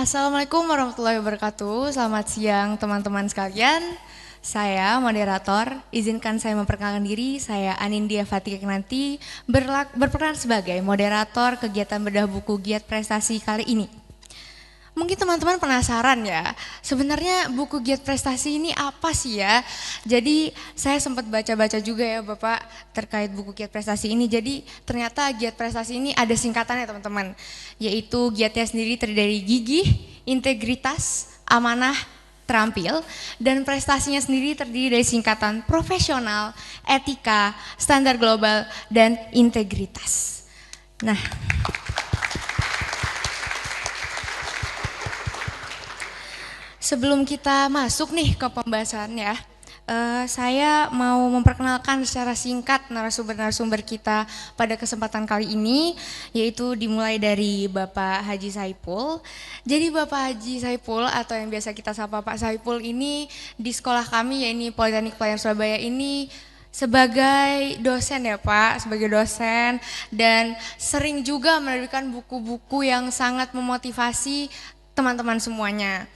Assalamualaikum warahmatullahi wabarakatuh. Selamat siang teman-teman sekalian. Saya moderator, izinkan saya memperkenalkan diri. Saya Anindya Fatika Kinanti, berperan sebagai moderator kegiatan bedah buku Giat Prestasi kali ini. Mungkin teman-teman penasaran ya, sebenarnya buku Giat Prestasi ini apa sih ya? Jadi saya sempat baca-baca juga ya Bapak terkait buku Giat Prestasi ini. Jadi ternyata Giat Prestasi ini ada singkatannya teman-teman, yaitu Giatnya sendiri terdiri dari gigih, integritas, amanah, terampil, dan prestasinya sendiri terdiri dari singkatan profesional, etika, standar global, dan integritas. Nah, sebelum kita masuk nih ke pembahasan ya, saya mau memperkenalkan secara singkat narasumber-narasumber kita pada kesempatan kali ini, yaitu dimulai dari Bapak Haji Saipul. Jadi Bapak Haji Saipul atau yang biasa kita sapa Pak Saipul ini di sekolah kami, yaitu Politeknik Pelayaran Surabaya ini sebagai dosen ya Pak, sebagai dosen, dan sering juga menerbitkan buku-buku yang sangat memotivasi teman-teman semuanya.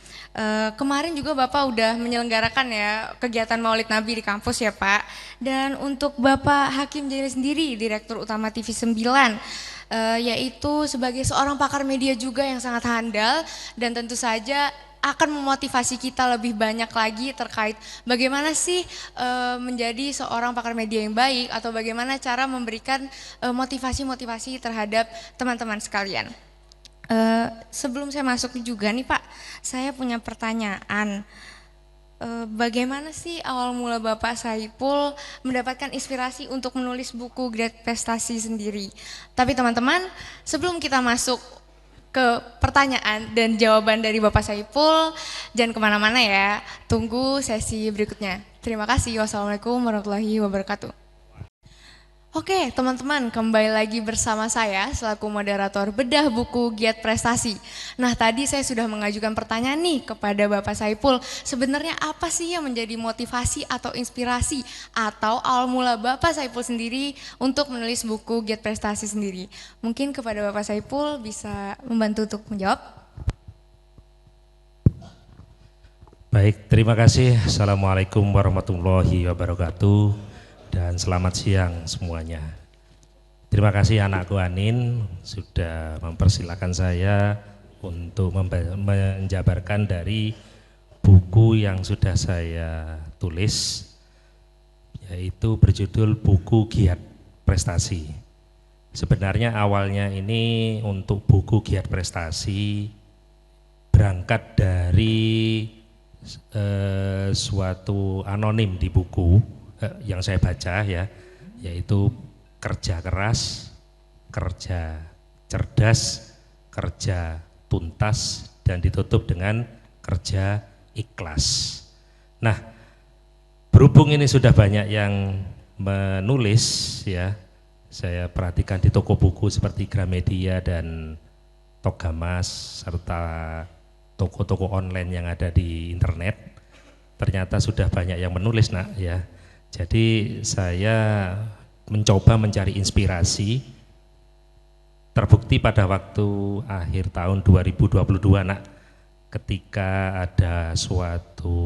Kemarin juga Bapak udah menyelenggarakan ya kegiatan Maulid Nabi di kampus ya Pak. Dan untuk Bapak Hakim Jaini sendiri, Direktur Utama TV 9, yaitu sebagai seorang pakar media juga yang sangat handal dan tentu saja akan memotivasi kita lebih banyak lagi terkait bagaimana sih menjadi seorang pakar media yang baik atau bagaimana cara memberikan motivasi-motivasi terhadap teman-teman sekalian. Sebelum saya masuk juga nih Pak, saya punya pertanyaan. Bagaimana sih awal mula Bapak Saipul mendapatkan inspirasi untuk menulis buku Giat Prestasi sendiri? Tapi teman-teman, sebelum kita masuk ke pertanyaan dan jawaban dari Bapak Saipul, jangan kemana-mana ya, tunggu sesi berikutnya. Terima kasih. Wassalamualaikum warahmatullahi wabarakatuh. Oke teman-teman, kembali lagi bersama saya selaku moderator bedah buku Giat Prestasi. Nah tadi saya sudah mengajukan pertanyaan nih kepada Bapak Saipul, sebenarnya apa sih yang menjadi motivasi atau inspirasi atau awal mula Bapak Saipul sendiri untuk menulis buku Giat Prestasi sendiri? Mungkin kepada Bapak Saipul bisa membantu untuk menjawab. Baik, terima kasih. Assalamualaikum warahmatullahi wabarakatuh. Dan selamat siang semuanya. Terima kasih anakku Anin sudah mempersilahkan saya untuk menjabarkan dari buku yang sudah saya tulis, yaitu berjudul Buku Giat Prestasi. Sebenarnya awalnya ini untuk buku Giat Prestasi berangkat dari suatu anonim di buku yang saya baca ya, yaitu kerja keras, kerja cerdas, kerja tuntas, dan ditutup dengan kerja ikhlas. Nah, berhubung ini sudah banyak yang menulis ya, saya perhatikan di toko buku seperti Gramedia dan Togamas serta toko-toko online yang ada di internet, ternyata sudah banyak yang menulis nak ya. Jadi saya mencoba mencari inspirasi, terbukti pada waktu akhir tahun 2022 nak, ketika ada suatu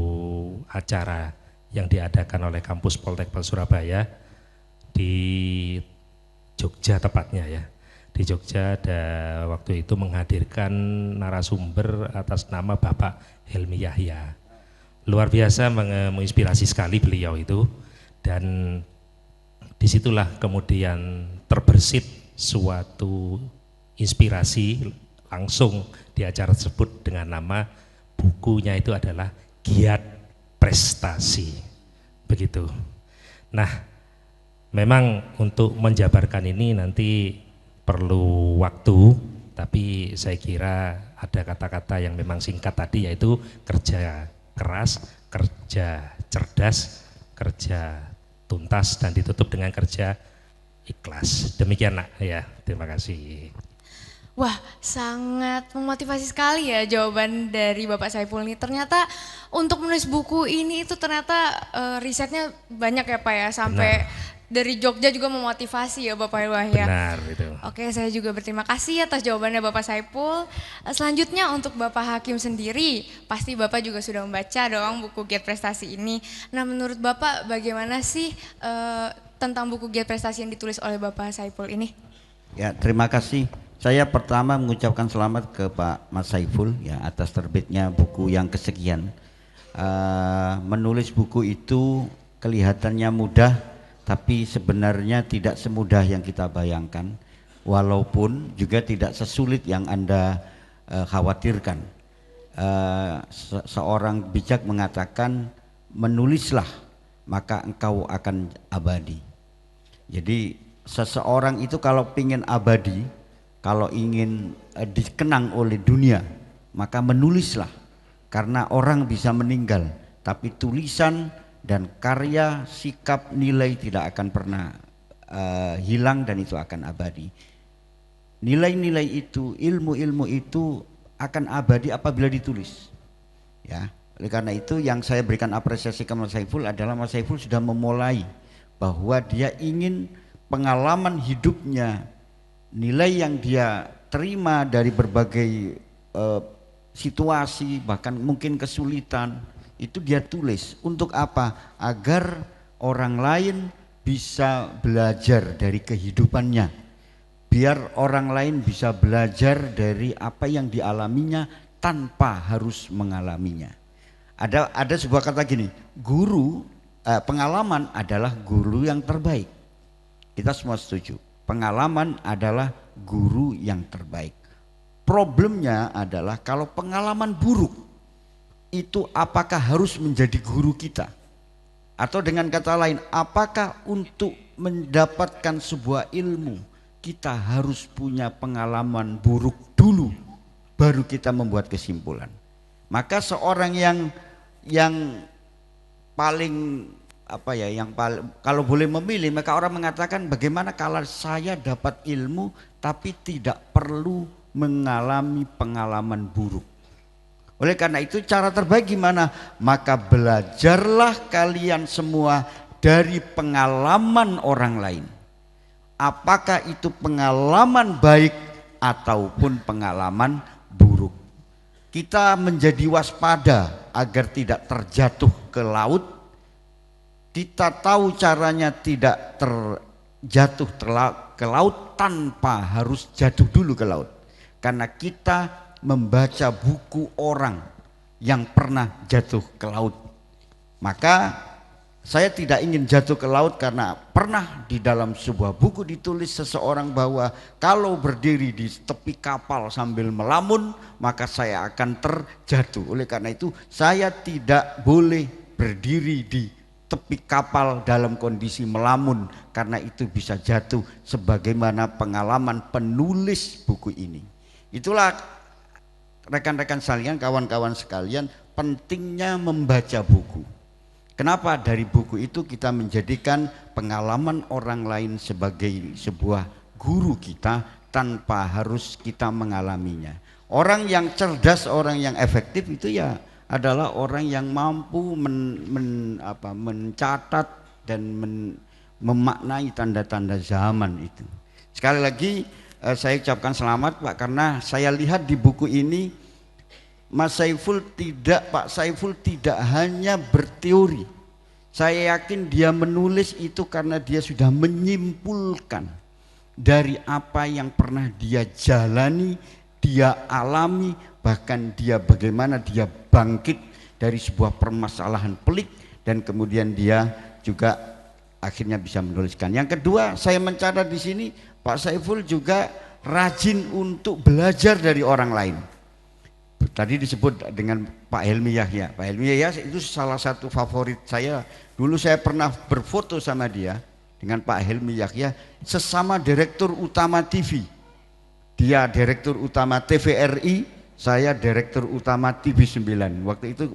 acara yang diadakan oleh kampus Politeknik Surabaya di Jogja tepatnya ya. Di Jogja ada waktu itu menghadirkan narasumber atas nama Bapak Helmi Yahya. Luar biasa menginspirasi sekali beliau itu. Dan disitulah kemudian terbersit suatu inspirasi langsung di acara tersebut dengan nama bukunya itu adalah Giat Prestasi, begitu. Nah, memang untuk menjabarkan ini nanti perlu waktu, tapi saya kira ada kata-kata yang memang singkat tadi, yaitu kerja keras, kerja cerdas, kerja tuntas, dan ditutup dengan kerja ikhlas. Demikian nak ya, terima kasih. Wah, sangat memotivasi sekali ya jawaban dari Bapak Saipul ini. Ternyata untuk menulis buku ini itu ternyata risetnya banyak ya Pak ya, sampai dari Jogja juga memotivasi ya Bapak Iwah ya. Benar itu. Oke, saya juga berterima kasih atas jawabannya Bapak Saiful. Selanjutnya untuk Bapak Hakim sendiri, pasti Bapak juga sudah membaca dong buku Giat Prestasi ini. Nah, menurut Bapak bagaimana sih tentang buku Giat Prestasi yang ditulis oleh Bapak Saiful ini? Ya, terima kasih. Saya pertama mengucapkan selamat ke Pak Mas Saiful ya atas terbitnya buku yang kesekian. Menulis buku itu kelihatannya mudah, tapi sebenarnya tidak semudah yang kita bayangkan, walaupun juga tidak sesulit yang Anda khawatirkan. Seorang bijak mengatakan, menulislah maka engkau akan abadi. Jadi seseorang itu kalau ingin abadi, kalau ingin dikenang oleh dunia, maka menulislah. Karena orang bisa meninggal, tapi tulisan dan karya, sikap, nilai tidak akan pernah hilang dan itu akan abadi. Nilai-nilai itu, ilmu-ilmu itu akan abadi apabila ditulis. Ya, oleh karena itu yang saya berikan apresiasi ke Mas Saiful adalah Mas Saiful sudah memulai bahwa dia ingin pengalaman hidupnya, nilai yang dia terima dari berbagai situasi, bahkan mungkin kesulitan, itu dia tulis. Untuk apa? Agar orang lain bisa belajar dari kehidupannya, biar orang lain bisa belajar dari apa yang dialaminya tanpa harus mengalaminya. Ada sebuah kata gini, guru pengalaman adalah guru yang terbaik. Kita semua setuju, pengalaman adalah guru yang terbaik. Problemnya adalah kalau pengalaman buruk itu apakah harus menjadi guru kita? Atau dengan kata lain, apakah untuk mendapatkan sebuah ilmu kita harus punya pengalaman buruk dulu baru kita membuat kesimpulan? Maka seorang yang paling kalau boleh memilih, maka orang mengatakan bagaimana kalau saya dapat ilmu tapi tidak perlu mengalami pengalaman buruk. Oleh karena itu cara terbaik gimana? Maka belajarlah kalian semua dari pengalaman orang lain. Apakah itu pengalaman baik ataupun pengalaman buruk. Kita menjadi waspada agar tidak terjatuh ke laut. Kita tahu caranya tidak terjatuh ke laut tanpa harus jatuh dulu ke laut. Karena kita membaca buku orang yang pernah jatuh ke laut. Maka saya tidak ingin jatuh ke laut karena pernah di dalam sebuah buku ditulis seseorang bahwa kalau berdiri di tepi kapal sambil melamun maka saya akan terjatuh. Oleh karena itu saya tidak boleh berdiri di tepi kapal dalam kondisi melamun karena itu bisa jatuh, sebagaimana pengalaman penulis buku ini. Itulah rekan-rekan sekalian, kawan-kawan sekalian, pentingnya membaca buku. Kenapa dari buku itu kita menjadikan pengalaman orang lain sebagai sebuah guru kita tanpa harus kita mengalaminya. Orang yang cerdas, orang yang efektif itu ya adalah orang yang mampu mencatat dan memaknai tanda-tanda zaman itu. Sekali lagi saya ucapkan selamat Pak, karena saya lihat di buku ini Pak Saiful tidak hanya berteori. Saya yakin dia menulis itu karena dia sudah menyimpulkan dari apa yang pernah dia jalani, dia alami, bahkan dia bagaimana dia bangkit dari sebuah permasalahan pelik dan kemudian dia juga akhirnya bisa menuliskan. Yang kedua, saya mencatat di sini Pak Saiful juga rajin untuk belajar dari orang lain. Tadi disebut dengan Pak Helmi Yahya. Pak Helmi Yahya itu salah satu favorit saya. Dulu saya pernah berfoto sama dia dengan Pak Helmi Yahya, sesama direktur utama TV. Dia direktur utama TVRI, saya direktur utama TV9. Waktu itu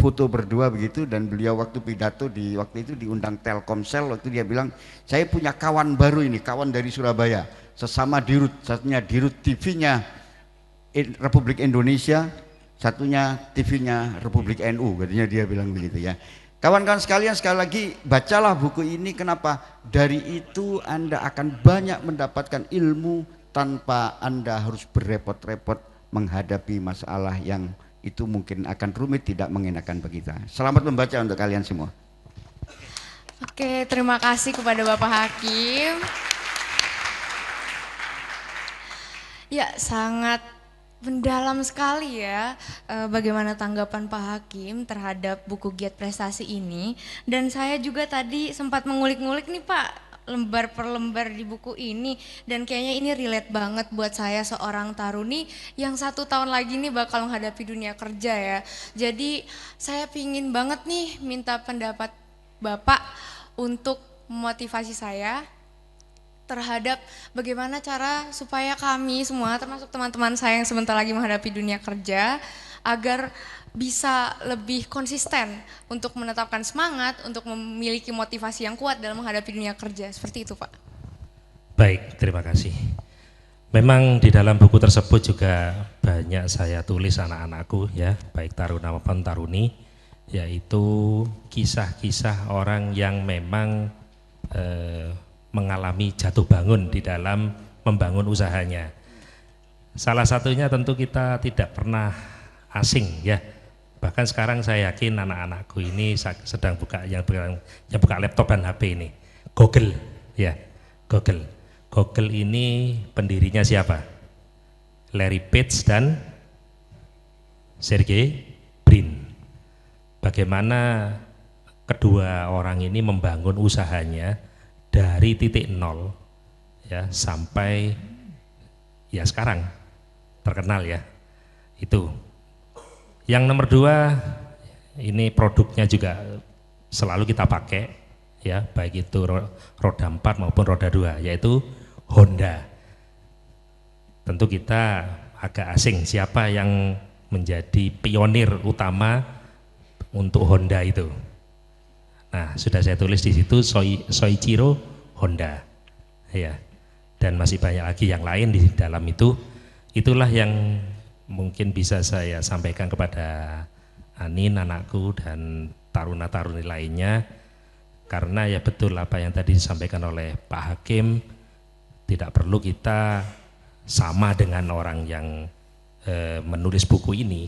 foto berdua begitu, dan beliau waktu pidato waktu itu diundang Telkomsel, waktu dia bilang, saya punya kawan baru ini, kawan dari Surabaya, sesama dirut, satunya dirut TV-nya Republik Indonesia, satunya TV-nya Republik NU, katanya dia bilang begitu ya. Kawan-kawan sekalian, sekali lagi bacalah buku ini. Kenapa? Dari itu Anda akan banyak mendapatkan ilmu tanpa Anda harus berrepot-repot menghadapi masalah yang itu mungkin akan rumit, tidak mengenakan bagi kita. Selamat membaca untuk kalian semua. Oke, terima kasih kepada Bapak Hakim. Ya, sangat mendalam sekali ya bagaimana tanggapan Pak Hakim terhadap buku Giat Prestasi ini. Dan saya juga tadi sempat mengulik-ngulik nih Pak, lembar per lembar di buku ini, dan kayaknya ini relate banget buat saya seorang taruni yang 1 tahun lagi nih bakal menghadapi dunia kerja ya. Jadi saya pingin banget nih minta pendapat Bapak untuk memotivasi saya terhadap bagaimana cara supaya kami semua, termasuk teman-teman saya yang sebentar lagi menghadapi dunia kerja, agar bisa lebih konsisten untuk menetapkan semangat, untuk memiliki motivasi yang kuat dalam menghadapi dunia kerja. Seperti itu Pak. Baik, terima kasih. Memang di dalam buku tersebut juga banyak saya tulis anak-anakku ya, baik taruna maupun taruni, yaitu kisah-kisah orang yang memang mengalami jatuh bangun di dalam membangun usahanya. Salah satunya tentu kita tidak pernah asing ya. Bahkan sekarang saya yakin anak-anakku ini sedang buka yang buka laptop dan HP ini. Google ya, Google. Google ini pendirinya siapa? Larry Page dan Sergey Brin. Bagaimana kedua orang ini membangun usahanya dari titik nol ya sampai ya sekarang terkenal ya. Itu. Yang nomor 2, ini produknya juga selalu kita pakai ya, baik itu roda 4 maupun roda 2, yaitu Honda. Tentu kita agak asing siapa yang menjadi pionir utama untuk Honda itu. Nah, sudah saya tulis di situ Soichiro Honda, ya, dan masih banyak lagi yang lain di dalam itu. Itulah yang mungkin bisa saya sampaikan kepada Anin, anakku, dan taruna-taruni lainnya. Karena ya betul apa yang tadi disampaikan oleh Pak Hakim, tidak perlu kita sama dengan orang yang menulis buku ini,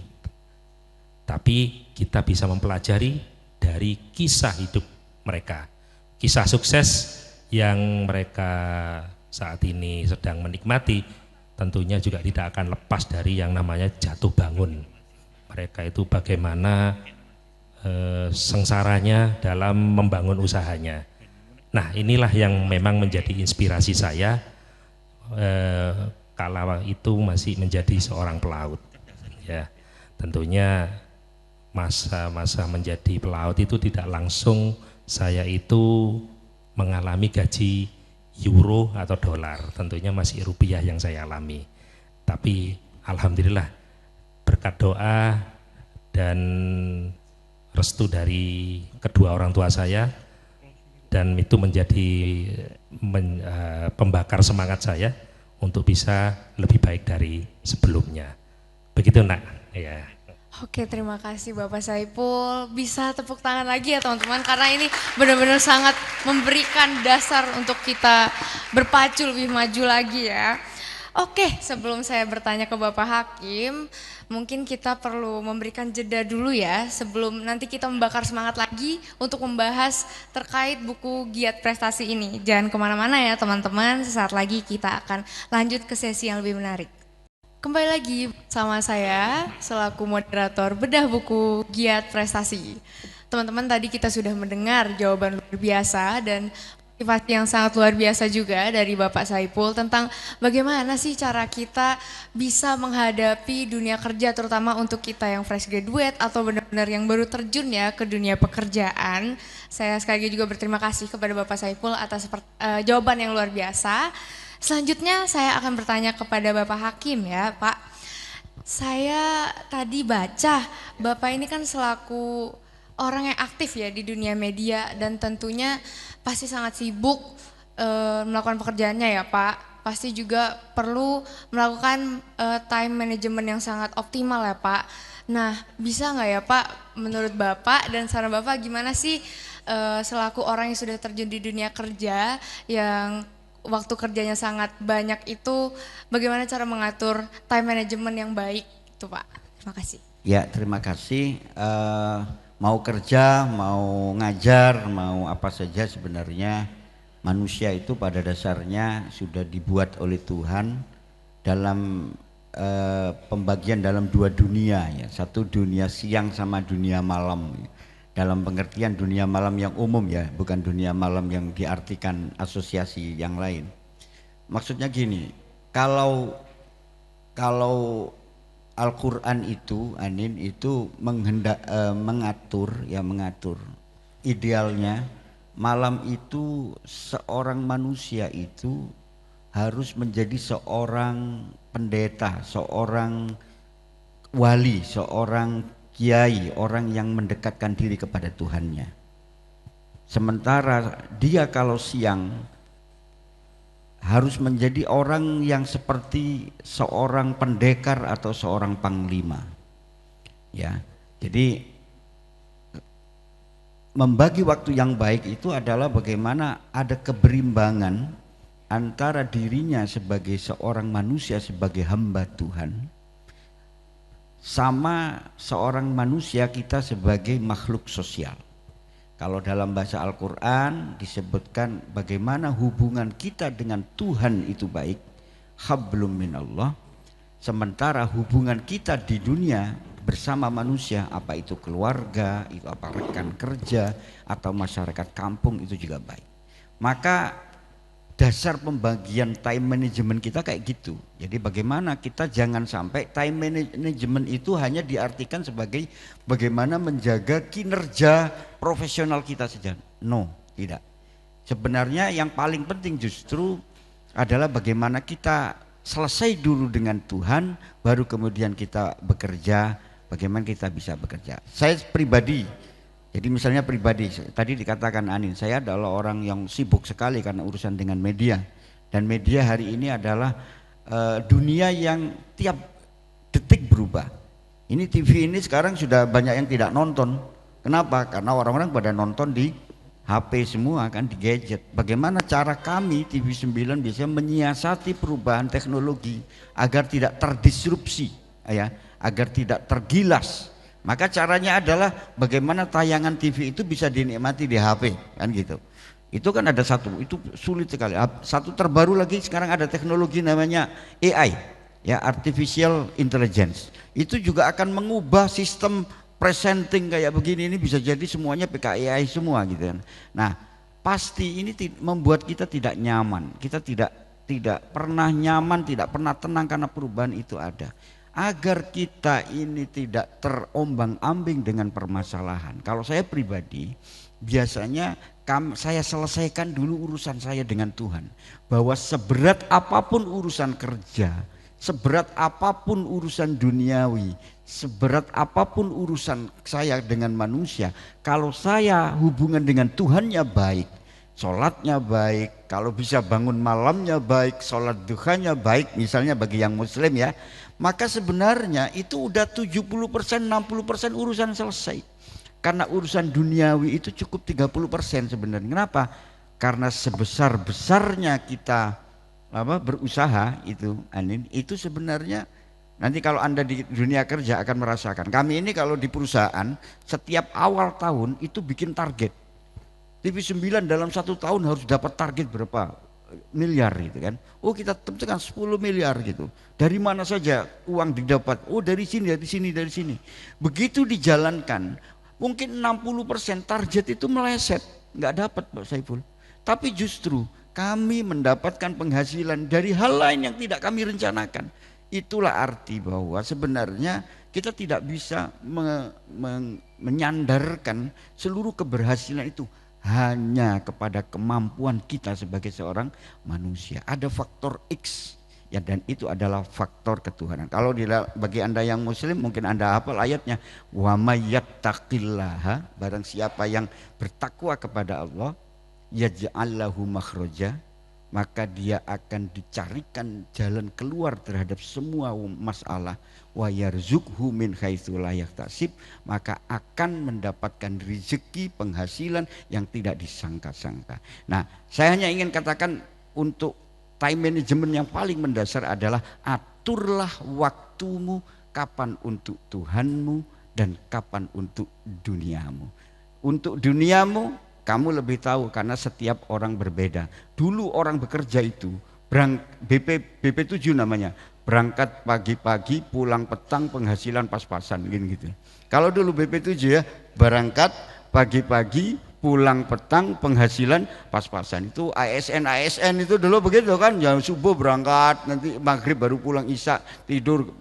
tapi kita bisa mempelajari dari kisah hidup mereka, kisah sukses yang mereka saat ini sedang menikmati. Tentunya juga tidak akan lepas dari yang namanya jatuh bangun. Mereka itu bagaimana sengsaranya dalam membangun usahanya. Nah, inilah yang memang menjadi inspirasi saya kala itu masih menjadi seorang pelaut ya. Tentunya masa-masa menjadi pelaut itu tidak langsung saya itu mengalami gaji euro atau dolar, tentunya masih rupiah yang saya alami. Tapi alhamdulillah berkat doa dan restu dari kedua orang tua saya, dan itu menjadi pembakar semangat saya untuk bisa lebih baik dari sebelumnya. Begitu nak ya. Oke, terima kasih Bapak Saipul. Bisa tepuk tangan lagi ya teman-teman, karena ini benar-benar sangat memberikan dasar untuk kita berpacu lebih maju lagi ya. Oke, sebelum saya bertanya ke Bapak Hakim, mungkin kita perlu memberikan jeda dulu ya, sebelum nanti kita membakar semangat lagi untuk membahas terkait buku Giat Prestasi ini. Jangan kemana-mana ya teman-teman, sesaat lagi kita akan lanjut ke sesi yang lebih menarik. Kembali lagi sama saya selaku moderator bedah buku Giat Prestasi. Teman-teman, tadi kita sudah mendengar jawaban luar biasa dan motivasi yang sangat luar biasa juga dari Bapak Saipul tentang bagaimana sih cara kita bisa menghadapi dunia kerja, terutama untuk kita yang fresh graduate atau benar-benar yang baru terjun ya ke dunia pekerjaan. Saya sekali lagi juga berterima kasih kepada Bapak Saipul atas jawaban yang luar biasa. Selanjutnya saya akan bertanya kepada Bapak Hakim ya Pak. Saya tadi baca Bapak ini kan selaku orang yang aktif ya di dunia media dan tentunya pasti sangat sibuk melakukan pekerjaannya ya Pak. Pasti juga perlu melakukan time management yang sangat optimal ya Pak. Nah, bisa nggak ya Pak, menurut Bapak dan saran Bapak gimana sih selaku orang yang sudah terjun di dunia kerja, yang waktu kerjanya sangat banyak itu, bagaimana cara mengatur time management yang baik itu Pak? Terima kasih. Ya, terima kasih. Mau kerja, mau ngajar, mau apa saja sebenarnya manusia itu pada dasarnya sudah dibuat oleh Tuhan dalam pembagian dalam dua dunia ya. Satu dunia siang sama dunia malam. Dalam pengertian dunia malam yang umum ya, bukan dunia malam yang diartikan asosiasi yang lain. Maksudnya gini, kalau Al-Quran itu, Anin, itu mengatur idealnya malam itu seorang manusia itu harus menjadi seorang pendeta, seorang wali, seorang kiai, orang yang mendekatkan diri kepada Tuhannya. Sementara dia kalau siang harus menjadi orang yang seperti seorang pendekar atau seorang panglima. Ya. Jadi membagi waktu yang baik itu adalah bagaimana ada keberimbangan antara dirinya sebagai seorang manusia, sebagai hamba Tuhan, sama seorang manusia kita sebagai makhluk sosial. Kalau dalam bahasa Al-Quran disebutkan bagaimana hubungan kita dengan Tuhan itu baik, hablum minallah, sementara hubungan kita di dunia bersama manusia, apa itu keluarga, itu apa rekan kerja atau masyarakat kampung, itu juga baik. Maka dasar pembagian time management kita kayak gitu. Jadi bagaimana kita jangan sampai time management itu hanya diartikan sebagai bagaimana menjaga kinerja profesional kita saja. No, tidak. Sebenarnya yang paling penting justru adalah bagaimana kita selesai dulu dengan Tuhan, baru kemudian kita bekerja, bagaimana kita bisa bekerja. Saya pribadi, jadi misalnya pribadi, tadi dikatakan Anin, saya adalah orang yang sibuk sekali karena urusan dengan media. Dan media hari ini adalah dunia yang tiap detik berubah. Ini TV ini sekarang sudah banyak yang tidak nonton. Kenapa? Karena orang-orang pada nonton di HP semua kan, di gadget. Bagaimana cara kami TV9 bisa menyiasati perubahan teknologi agar tidak terdisrupsi, ya, agar tidak tergilas. Maka caranya adalah bagaimana tayangan TV itu bisa dinikmati di HP, kan gitu. Itu kan ada satu, itu sulit sekali. Satu terbaru lagi sekarang ada teknologi namanya AI, ya, artificial intelligence. Itu juga akan mengubah sistem presenting kayak begini, ini bisa jadi semuanya pakai AI semua gitu kan. Nah, pasti ini membuat kita tidak nyaman. Kita tidak pernah nyaman, tidak pernah tenang karena perubahan itu ada. Agar kita ini tidak terombang-ambing dengan permasalahan. Kalau saya pribadi, biasanya saya selesaikan dulu urusan saya dengan Tuhan. Bahwa seberat apapun urusan kerja, seberat apapun urusan duniawi, seberat apapun urusan saya dengan manusia, kalau saya hubungan dengan Tuhannya baik, sholatnya baik, kalau bisa bangun malamnya baik, sholat duhanya baik, misalnya bagi yang muslim ya, maka sebenarnya itu udah 70%, 60% urusan selesai. Karena urusan duniawi itu cukup 30% sebenarnya. Kenapa? Karena sebesar-besarnya kita berusaha itu, Anin, itu sebenarnya nanti kalau Anda di dunia kerja akan merasakan. Kami ini kalau di perusahaan setiap awal tahun itu bikin target. TV9 dalam 1 tahun harus dapat target berapa miliar gitu kan. Oh, kita tentukan 10 miliar gitu. Dari mana saja uang didapat? Oh, dari sini, dari sini, dari sini. Begitu dijalankan, mungkin 60% target itu meleset, nggak dapat Pak Saiful. Tapi justru kami mendapatkan penghasilan dari hal lain yang tidak kami rencanakan. Itulah arti bahwa sebenarnya kita tidak bisa menyandarkan seluruh keberhasilan itu hanya kepada kemampuan kita sebagai seorang manusia. Ada faktor X ya, dan itu adalah faktor ketuhanan. Kalau bagi Anda yang muslim mungkin Anda hafal ayatnya, wa may yattaqillaha, barang siapa yang bertakwa kepada Allah, yaj'al lahu makhraja maka dia akan dicarikan jalan keluar terhadap semua masalah. Wa yarzuqhu min haitsu la yahtasib, maka akan mendapatkan rezeki penghasilan yang tidak disangka-sangka. Nah, saya hanya ingin katakan untuk time management yang paling mendasar adalah aturlah waktumu kapan untuk Tuhanmu dan kapan untuk duniamu. Untuk duniamu kamu lebih tahu karena setiap orang berbeda. Dulu orang bekerja itu BP7 namanya, berangkat pagi-pagi pulang petang penghasilan pas-pasan gitu. Kalau dulu BP7 ya, berangkat pagi-pagi pulang petang penghasilan pas-pasan. Itu ASN itu dulu begitu kan, jam subuh berangkat, nanti maghrib baru pulang, isya tidur.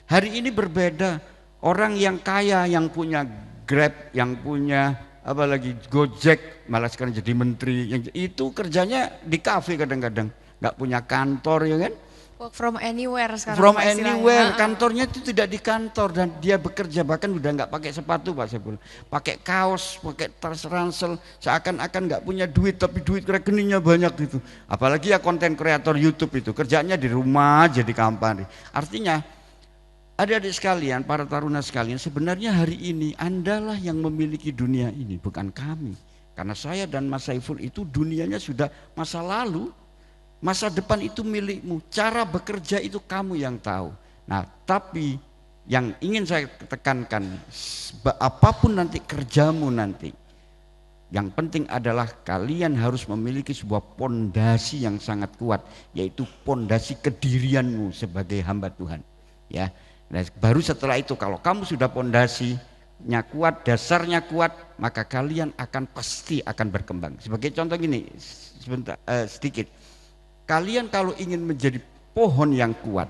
Hari ini berbeda. Orang yang kaya, yang punya Grab, yang punya apalagi Gojek, malah sekarang jadi menteri, yang itu kerjanya di kafe kadang-kadang, nggak punya kantor ya kan. Work from anywhere sekarang. From anywhere, kantornya itu tidak di kantor dan dia bekerja bahkan udah nggak pakai sepatu Pak Saiful, pakai kaos, pakai tas ransel, seakan-akan nggak punya duit tapi duit rekeningnya banyak gitu. Apalagi ya konten kreator YouTube itu kerjanya di rumah jadi kampanye. Artinya adik-adik sekalian, para taruna sekalian, sebenarnya hari ini Andalah yang memiliki dunia ini, bukan kami. Karena saya dan Mas Saiful itu dunianya sudah masa lalu, masa depan itu milikmu. Cara bekerja itu kamu yang tahu. Nah, tapi yang ingin saya tekankan, apapun nanti kerjamu nanti, yang penting adalah kalian harus memiliki sebuah pondasi yang sangat kuat, yaitu pondasi kedirianmu sebagai hamba Tuhan. Ya. Nah, baru setelah itu kalau kamu sudah pondasinya kuat, dasarnya kuat, maka kalian akan pasti akan berkembang. Sebagai contoh gini, sedikit. Kalian kalau ingin menjadi pohon yang kuat,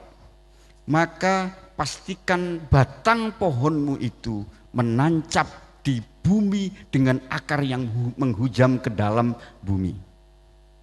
maka pastikan batang pohonmu itu menancap di bumi dengan akar yang menghujam ke dalam bumi.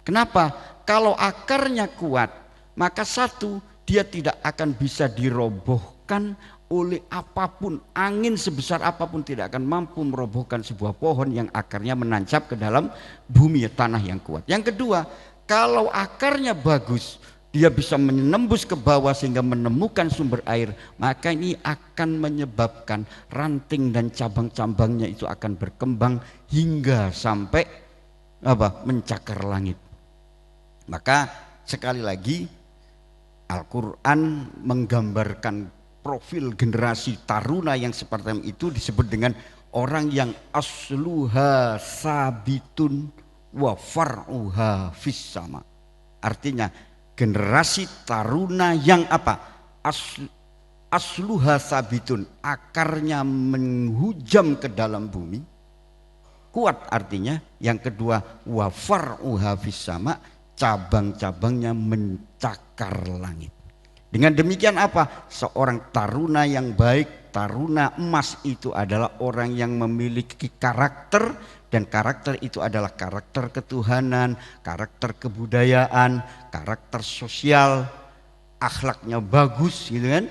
Kenapa? Kalau akarnya kuat, maka satu, dia tidak akan bisa dirobohkan oleh apapun, angin sebesar apapun tidak akan mampu merobohkan sebuah pohon yang akarnya menancap ke dalam bumi, tanah yang kuat. Yang kedua, kalau akarnya bagus, dia bisa menembus ke bawah sehingga menemukan sumber air, maka ini akan menyebabkan ranting dan cabang-cabangnya itu akan berkembang hingga sampai mencakar langit. Maka sekali lagi Al-Quran menggambarkan profil generasi taruna yang seperti itu disebut dengan orang yang asluha sabitun wa far'uha fis sama. Artinya generasi taruna yang apa? Asluha sabitun, akarnya menghujam ke dalam bumi, kuat artinya. Yang kedua wa far'uha fis sama, cabang-cabangnya mencakar langit. Dengan demikian apa? Seorang taruna yang baik, taruna emas itu adalah orang yang memiliki karakter, dan karakter itu adalah karakter ketuhanan, karakter kebudayaan, karakter sosial, akhlaknya bagus gitu kan,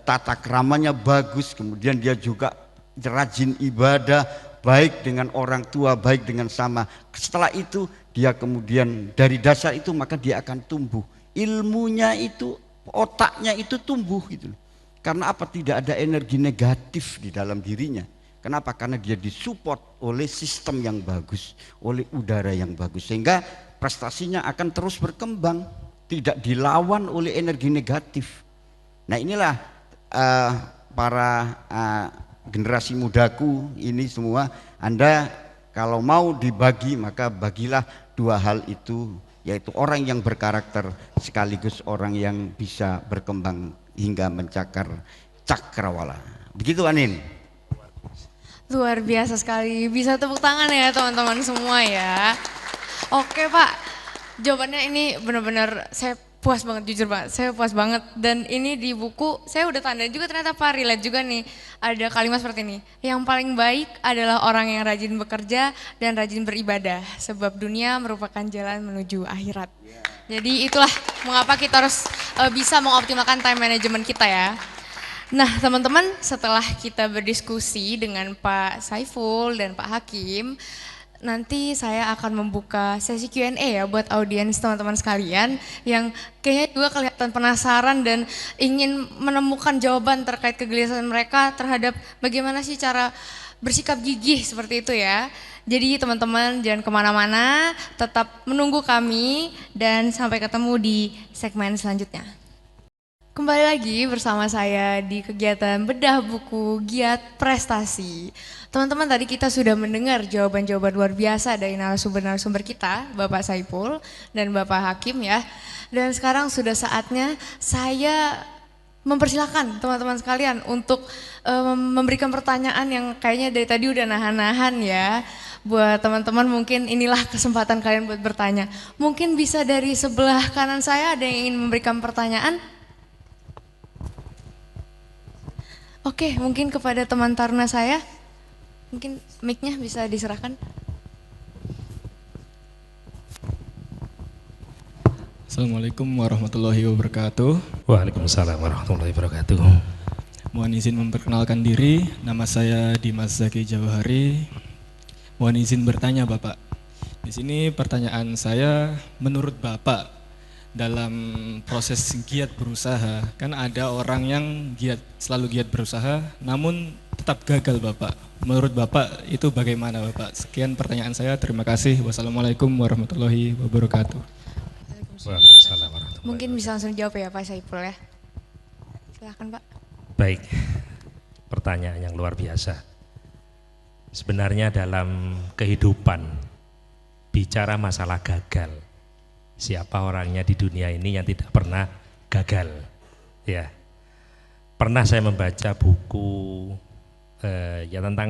tata keramanya bagus, kemudian dia juga rajin ibadah, baik dengan orang tua, baik dengan sama. Setelah itu dia kemudian dari dasar itu maka dia akan tumbuh, ilmunya itu, otaknya itu tumbuh gitu. Karena apa? Tidak ada energi negatif di dalam dirinya. Kenapa? Karena dia disupport oleh sistem yang bagus, oleh udara yang bagus, sehingga prestasinya akan terus berkembang, tidak dilawan oleh energi negatif. Nah inilah para generasi mudaku ini semua, Anda kalau mau dibagi maka bagilah dua hal itu, yaitu orang yang berkarakter sekaligus orang yang bisa berkembang hingga mencakar cakrawala. Begitu Anin. Luar biasa sekali, bisa tepuk tangan ya teman-teman semua ya. Oke Pak, jawabannya ini benar-benar saya puas banget, jujur Pak, saya puas banget. Dan ini di buku saya udah tanda juga, ternyata Pak relate juga nih, ada kalimat seperti ini. Yang paling baik adalah orang yang rajin bekerja dan rajin beribadah, sebab dunia merupakan jalan menuju akhirat. Jadi itulah mengapa kita harus bisa mengoptimalkan time management kita ya. Nah teman-teman, setelah kita berdiskusi dengan Pak Saiful dan Pak Hakim, nanti saya akan membuka sesi Q&A ya buat audiens teman-teman sekalian yang kayaknya juga kelihatan penasaran dan ingin menemukan jawaban terkait kegelisahan mereka terhadap bagaimana sih cara bersikap gigih seperti itu ya. Jadi teman-teman jangan kemana-mana, tetap menunggu kami dan sampai ketemu di segmen selanjutnya. Kembali lagi bersama saya di kegiatan bedah buku Giat Prestasi. Teman-teman tadi kita sudah mendengar jawaban-jawaban luar biasa dari narasumber-narasumber kita, Bapak Saipul dan Bapak Hakim ya. Dan sekarang sudah saatnya saya mempersilahkan teman-teman sekalian untuk memberikan pertanyaan yang kayaknya dari tadi udah nahan-nahan ya. Buat teman-teman mungkin inilah kesempatan kalian buat bertanya. Mungkin bisa dari sebelah kanan saya ada yang ingin memberikan pertanyaan. Oke, mungkin kepada teman taruna saya, mungkin mic-nya bisa diserahkan. Assalamualaikum warahmatullahi wabarakatuh. Waalaikumsalam warahmatullahi wabarakatuh. Mohon izin memperkenalkan diri, nama saya Dimas Zaki Jawahari. Mohon izin bertanya Bapak. Di sini pertanyaan saya, menurut Bapak dalam proses giat berusaha, kan ada orang yang selalu giat berusaha namun tetap gagal Bapak. Menurut Bapak itu bagaimana Bapak? Sekian pertanyaan saya, terima kasih. Wassalamualaikum warahmatullahi wabarakatuh. Waalaikumsalam warahmatullahi Mungkin bisa langsung jawab ya Pak Saipul ya. Silakan Pak. Baik, pertanyaan yang luar biasa. Sebenarnya dalam kehidupan bicara masalah gagal, siapa orangnya di dunia ini yang tidak pernah gagal? Ya, pernah saya membaca buku ya tentang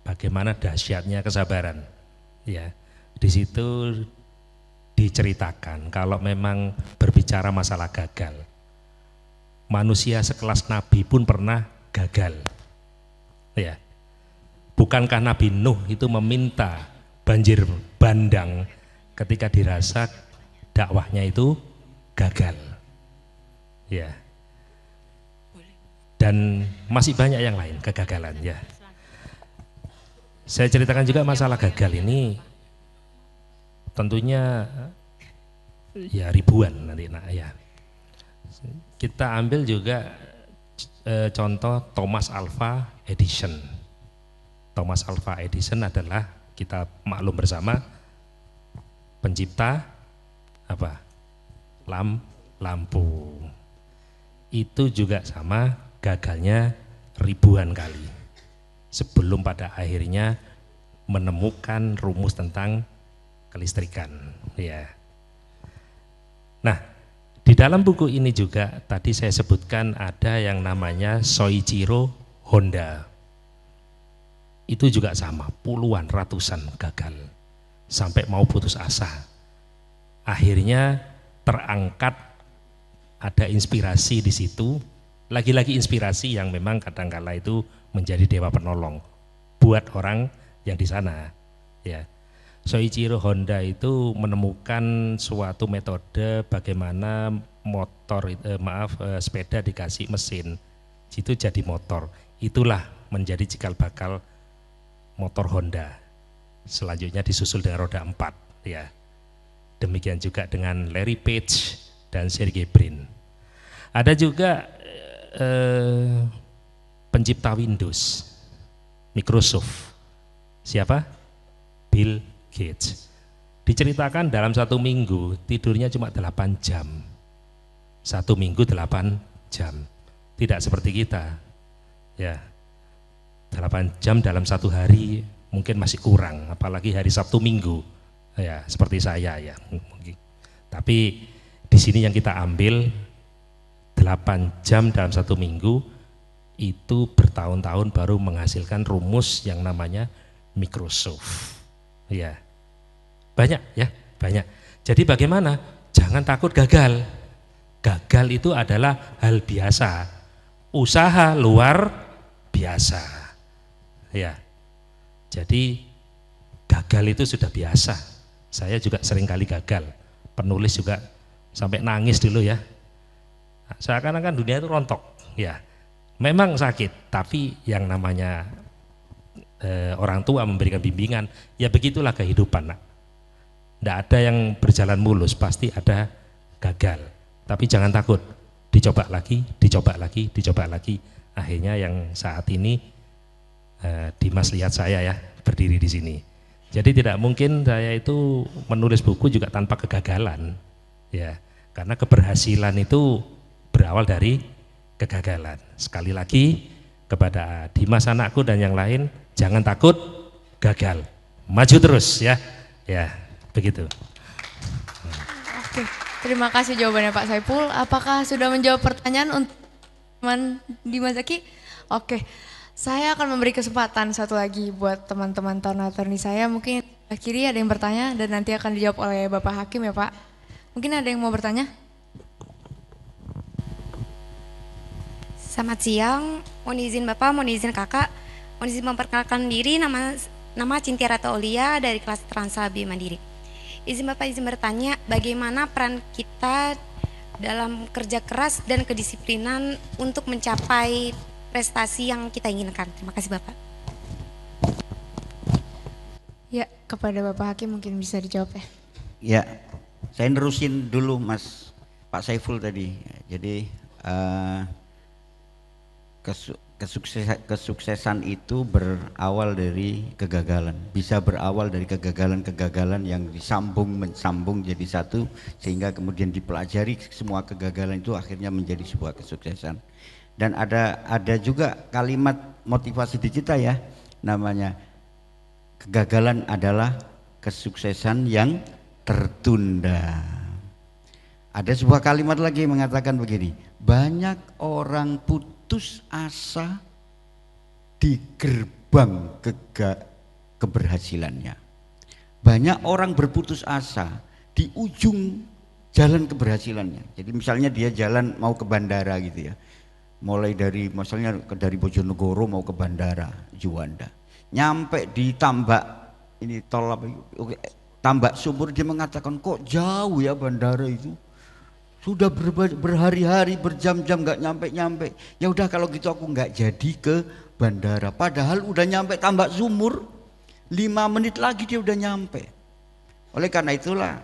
bagaimana dahsyatnya kesabaran. Ya, di situ diceritakan kalau memang berbicara masalah gagal, manusia sekelas Nabi pun pernah gagal. Ya, bukankah Nabi Nuh itu meminta banjir bandang ketika dirasa dakwahnya itu gagal, ya. Dan masih banyak yang lain kegagalan, ya. Saya ceritakan juga masalah gagal ini, tentunya ya ribuan nanti, ya. Kita ambil juga contoh Thomas Alva Edison. Thomas Alva Edison adalah, kita maklum bersama, pencipta apa? Lampu. Itu juga sama, gagalnya ribuan kali sebelum pada akhirnya menemukan rumus tentang kelistrikan, ya. Nah, di dalam buku ini juga tadi saya sebutkan ada yang namanya Soichiro Honda. Itu juga sama, puluhan, ratusan gagal sampai mau putus asa. Akhirnya terangkat, ada inspirasi di situ, lagi-lagi inspirasi yang memang kadangkala itu menjadi dewa penolong buat orang yang di sana, ya. Soichiro Honda itu menemukan suatu metode bagaimana sepeda dikasih mesin itu jadi motor. Itulah menjadi cikal bakal motor Honda. Selanjutnya disusul dengan roda 4, ya. Demikian juga dengan Larry Page dan Sergey Brin. Ada juga pencipta Windows, Microsoft. Siapa? Bill Gates. Diceritakan dalam 1 minggu tidurnya cuma 8 jam. 1 minggu 8 jam. Tidak seperti kita, ya. 8 jam dalam 1 hari mungkin masih kurang, apalagi hari Sabtu Minggu, ya, seperti saya, ya. Tapi di sini yang kita ambil 8 jam dalam 1 minggu itu bertahun-tahun baru menghasilkan rumus yang namanya Microsoft, ya. Banyak, ya, banyak. Jadi bagaimana? Jangan takut gagal. Gagal itu adalah hal biasa. Usaha luar biasa, ya. Jadi gagal itu sudah biasa. Saya juga sering kali gagal. Penulis juga sampai nangis dulu, ya. Seakan-akan dunia itu rontok, ya. Memang sakit, tapi yang namanya orang tua memberikan bimbingan, ya begitulah kehidupan nak. Tidak ada yang berjalan mulus, pasti ada gagal. Tapi jangan takut, dicoba lagi, dicoba lagi, dicoba lagi. Akhirnya yang saat ini Dimas lihat saya ya berdiri di sini. Jadi tidak mungkin saya itu menulis buku juga tanpa kegagalan, ya. Karena keberhasilan itu berawal dari kegagalan. Sekali lagi kepada Dimas anakku dan yang lain, jangan takut gagal, maju terus ya, ya begitu. Oke, terima kasih jawabannya Pak Saiful. Apakah sudah menjawab pertanyaan untuk teman Dimas Zaki? Oke, saya akan memberi kesempatan satu lagi buat teman-teman Tornatorni saya. Mungkin kiri ada yang bertanya dan nanti akan dijawab oleh Bapak Hakim ya Pak. Mungkin ada yang mau bertanya? Selamat siang, mohon izin Bapak, mohon izin Kakak, mohon izin memperkenalkan diri, nama Cintia Rata Olia dari kelas Transabi Mandiri. Izin Bapak, izin bertanya, bagaimana peran kita dalam kerja keras dan kedisiplinan untuk mencapai prestasi yang kita inginkan? Terima kasih Bapak. Ya, kepada Bapak Hakim mungkin bisa dijawab ya. Ya, saya nerusin dulu Mas Pak Saiful tadi. Jadi kesuksesan itu berawal dari kegagalan, bisa berawal dari kegagalan-kegagalan yang disambung jadi satu, sehingga kemudian dipelajari semua kegagalan itu akhirnya menjadi sebuah kesuksesan. Dan ada juga kalimat motivasi di kita ya, namanya kegagalan adalah kesuksesan yang tertunda. Ada sebuah kalimat lagi yang mengatakan begini, banyak orang putus asa di gerbang keberhasilannya. Banyak orang berputus asa di ujung jalan keberhasilannya. Jadi misalnya dia jalan mau ke bandara gitu ya, mulai dari misalnya dari Bojonegoro mau ke bandara Juanda, nyampe di Tambak ini tol apa, Tambak Sumur, dia mengatakan kok jauh ya bandara itu. Sudah berhari-hari, berjam-jam nggak nyampe-nyampe. Ya udah kalau gitu aku nggak jadi ke bandara. Padahal udah nyampe Tambak Sumur, 5 menit lagi dia udah nyampe. Oleh karena itulah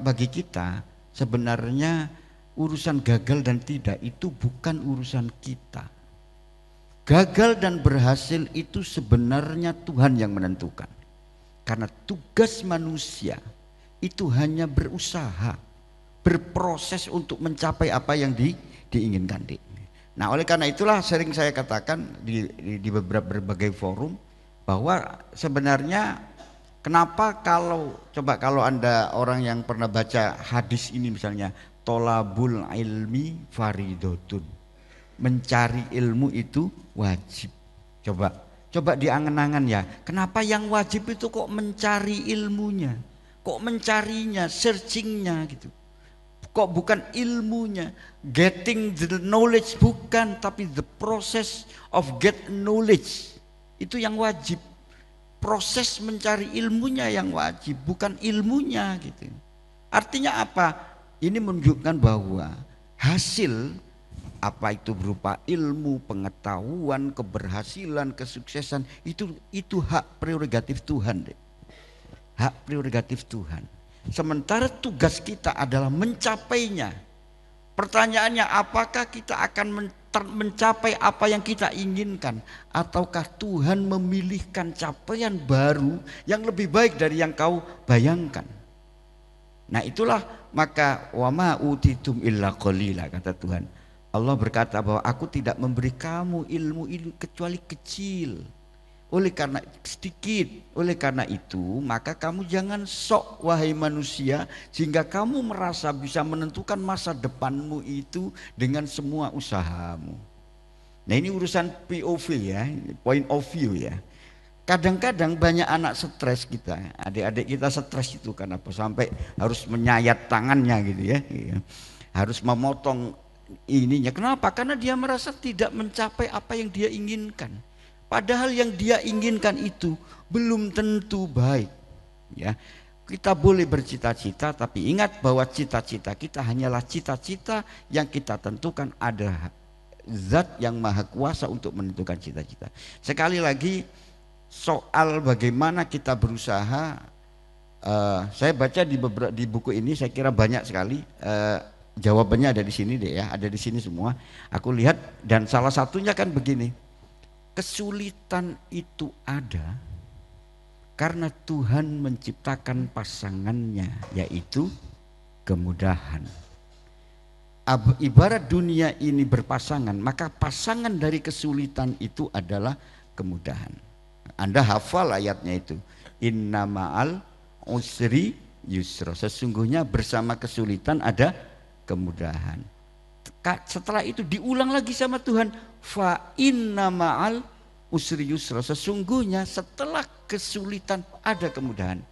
bagi kita sebenarnya urusan gagal dan tidak itu bukan urusan kita. Gagal dan berhasil itu sebenarnya Tuhan yang menentukan. Karena tugas manusia itu hanya berusaha, berproses untuk mencapai apa yang diinginkan. Nah, oleh karena itulah sering saya katakan di berbagai forum bahwa sebenarnya kenapa kalau Anda orang yang pernah baca hadis ini misalnya, tolabul ilmi faridotun, mencari ilmu itu wajib. Coba diangan-angan ya, kenapa yang wajib itu kok mencari ilmunya, kok mencarinya, searchingnya gitu. Kok bukan ilmunya, getting the knowledge bukan, tapi the process of get knowledge itu yang wajib. Proses mencari ilmunya yang wajib, bukan ilmunya gitu. Artinya apa? Ini menunjukkan bahwa hasil apa itu berupa ilmu, pengetahuan, keberhasilan, kesuksesan itu hak prerogatif Tuhan. Hak prerogatif Tuhan. Sementara tugas kita adalah mencapainya. Pertanyaannya, apakah kita akan mencapai apa yang kita inginkan, ataukah Tuhan memilihkan capaian baru yang lebih baik dari yang kau bayangkan? Nah itulah, maka wa ma utitum illa qalila, kata Tuhan. Allah berkata bahwa aku tidak memberi kamu ilmu kecuali kecil. Oleh karena sedikit, oleh karena itu maka kamu jangan sok wahai manusia sehingga kamu merasa bisa menentukan masa depanmu itu dengan semua usahamu. Nah ini urusan POV ya, point of view ya. Kadang-kadang banyak anak stres kita, adik-adik kita stres itu karena apa? Sampai harus menyayat tangannya gitu ya, harus memotong ininya. Kenapa? Karena dia merasa tidak mencapai apa yang dia inginkan. Padahal yang dia inginkan itu belum tentu baik. Ya, kita boleh bercita-cita, tapi ingat bahwa cita-cita kita hanyalah cita-cita yang kita tentukan. Ada Zat yang Maha Kuasa untuk menentukan cita-cita. Sekali lagi, soal bagaimana kita berusaha. Saya baca di buku ini, saya kira banyak sekali jawabannya ada di sini deh ya, ada di sini semua. Aku lihat dan salah satunya kan begini, kesulitan itu ada karena Tuhan menciptakan pasangannya, yaitu kemudahan. Ibarat dunia ini berpasangan, maka pasangan dari kesulitan itu adalah kemudahan. Anda hafal ayatnya itu, inna ma'al usri yusra, sesungguhnya bersama kesulitan ada kemudahan. Setelah itu diulang lagi sama Tuhan, fa inna ma'al usri yusra, sesungguhnya setelah kesulitan ada kemudahan.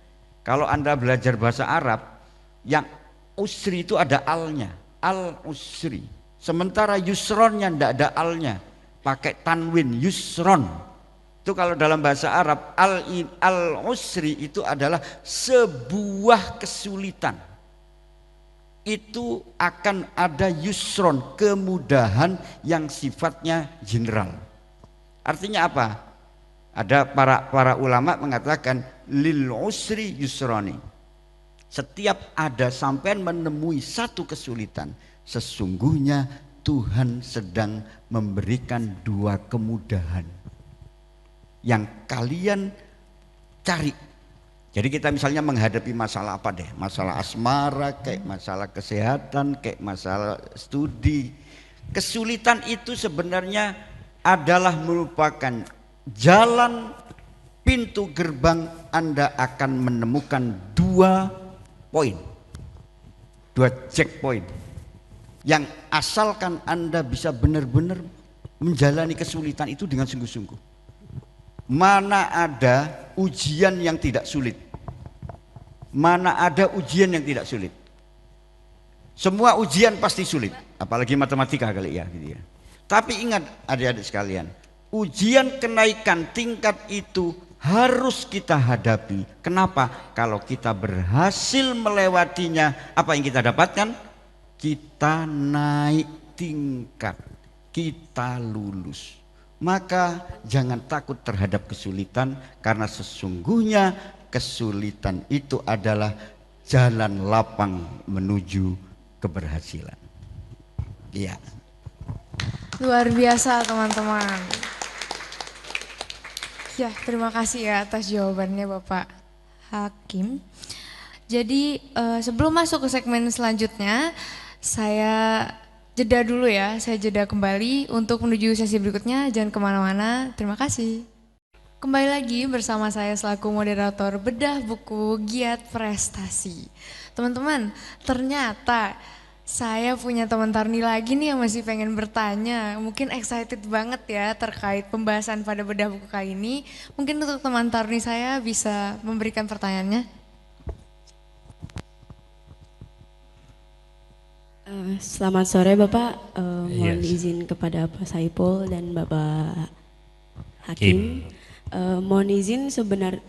Kalau Anda belajar bahasa Arab, yang usri itu ada alnya, al usri, sementara yusronnya tidak ada alnya, pakai tanwin, yusron. Itu kalau dalam bahasa Arab al usri itu adalah sebuah kesulitan. Itu akan ada yusron, kemudahan yang sifatnya general. Artinya apa? Ada para ulama mengatakan lil usri yusroni. Setiap ada sampai menemui satu kesulitan, sesungguhnya Tuhan sedang memberikan dua kemudahan yang kalian cari. Jadi kita misalnya menghadapi masalah apa deh, masalah asmara, kayak masalah kesehatan, kayak masalah studi. Kesulitan itu sebenarnya adalah merupakan jalan, pintu gerbang Anda akan menemukan dua poin, dua checkpoint, yang asalkan Anda bisa benar-benar menjalani kesulitan itu dengan sungguh-sungguh. Mana ada ujian yang tidak sulit? Mana ada ujian yang tidak sulit? Semua ujian pasti sulit, apalagi matematika kali ya, gitu ya. Tapi ingat adik-adik sekalian, ujian kenaikan tingkat itu harus kita hadapi. Kenapa? Kalau kita berhasil melewatinya, apa yang kita dapatkan? Kita naik tingkat, kita lulus. Maka jangan takut terhadap kesulitan, karena sesungguhnya kesulitan itu adalah jalan lapang menuju keberhasilan. Iya. Luar biasa teman-teman. Ya, terima kasih ya atas jawabannya Bapak Hakim. Jadi sebelum masuk ke segmen selanjutnya, saya jeda dulu ya, saya jeda kembali untuk menuju sesi berikutnya, jangan kemana-mana, terima kasih. Kembali lagi bersama saya selaku moderator Bedah Buku Giat Prestasi. Teman-teman, ternyata saya punya teman Tarni lagi nih yang masih pengen bertanya, mungkin excited banget ya terkait pembahasan pada Bedah Buku kali ini. Mungkin untuk teman Tarni saya bisa memberikan pertanyaannya. Selamat sore Bapak, mohon Yes. izin kepada Pak Saipul dan Bapak Hakim. Mohon izin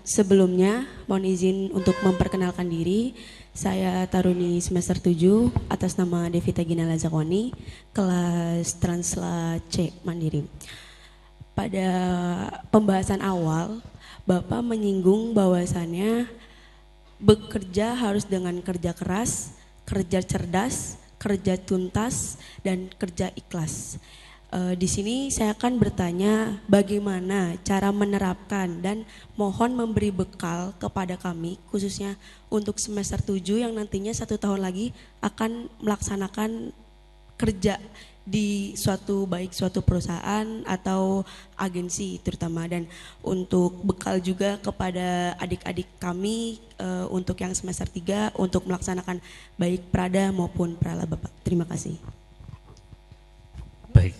sebelumnya, mohon izin untuk memperkenalkan diri. Saya Taruni semester 7 atas nama Devita Gina Lazakwani, kelas Transla C Mandiri. Pada pembahasan awal, Bapak menyinggung bahwasannya bekerja harus dengan kerja keras, kerja cerdas, kerja tuntas, dan kerja ikhlas. Di sini saya akan bertanya bagaimana cara menerapkan dan mohon memberi bekal kepada kami, khususnya untuk semester 7 yang nantinya 1 tahun lagi akan melaksanakan kerja di suatu perusahaan atau agensi terutama, dan untuk bekal juga kepada adik-adik kami untuk yang semester 3 untuk melaksanakan baik Prada maupun Prala Bapak. Terima kasih. Baik,